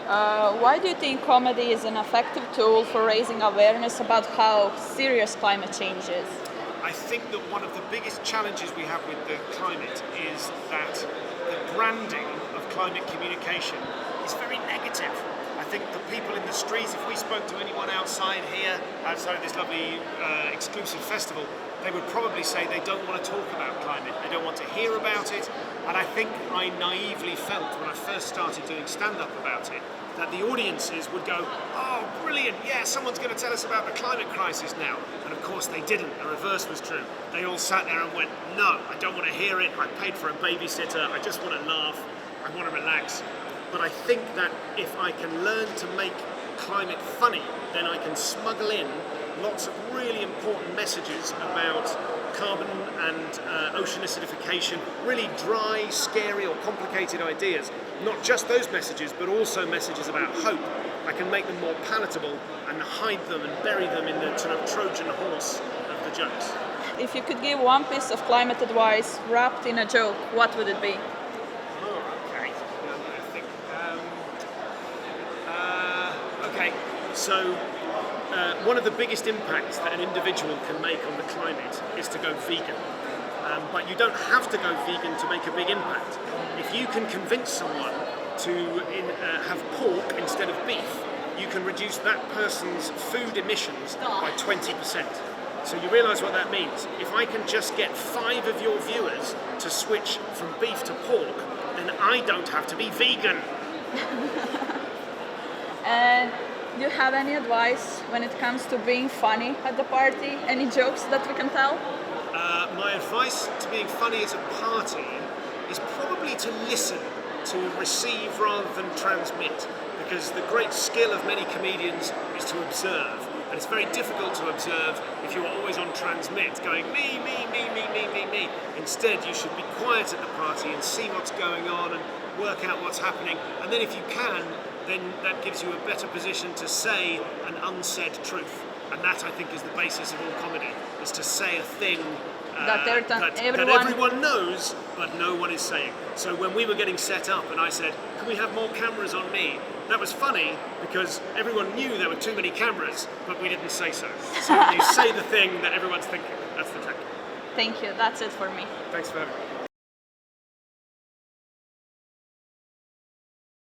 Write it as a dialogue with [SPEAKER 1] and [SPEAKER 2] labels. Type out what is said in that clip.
[SPEAKER 1] Why do you think comedy is an effective tool for raising awareness about how serious climate change is?
[SPEAKER 2] I think that one of the biggest challenges we have with the climate is that the branding of climate communication is very negative. I think the people in the streets, if we spoke to anyone outside here, outside of this lovely exclusive festival, they would probably say they don't want to talk about climate, they don't want to hear about it. And I think I naively felt when I first started doing stand-up about it, that the audiences would go, oh, brilliant, yeah, someone's going to tell us about the climate crisis now. And of course they didn't, the reverse was true. They all sat there and went, no, I don't want to hear it, I paid for a babysitter, I just want to laugh, I want to relax. But I think that if I can learn to make climate funny, then I can smuggle in lots of really important messages about carbon and ocean acidification, really dry, scary or complicated ideas. Not just those messages, but also messages about hope. I can make them more palatable and hide them and bury them in the sort of Trojan horse of the jokes.
[SPEAKER 1] If you could give one piece of climate advice wrapped in a joke, what would it be?
[SPEAKER 2] So one of the biggest impacts that an individual can make on the climate is to go vegan. But you don't have to go vegan to make a big impact. If you can convince someone to have pork instead of beef, you can reduce that person's food emissions by 20%. So you realise what that means. If I can just get 5 of your viewers to switch from beef to pork, then I don't have to be vegan.
[SPEAKER 1] And do you have any advice when it comes to being funny at the party? Any jokes that we can tell?
[SPEAKER 2] My advice to being funny at a party is probably to listen, to receive rather than transmit, because the great skill of many comedians is to observe, and it's very difficult to observe if you're always on transmit, going me, me, me, me, me, me, me. Instead, you should be quiet at the party and see what's going on and work out what's happening, and then if you can, then that gives you a better position to say an unsaid truth. And that, I think, is the basis of all comedy, is to say a thing that everyone knows, but no one is saying. So when we were getting set up and I said, can we have more cameras on me? That was funny because everyone knew there were too many cameras, but we didn't say so. So you say the thing that everyone's thinking. That's the trick.
[SPEAKER 1] Thank you. That's it for me.
[SPEAKER 2] Thanks for having me.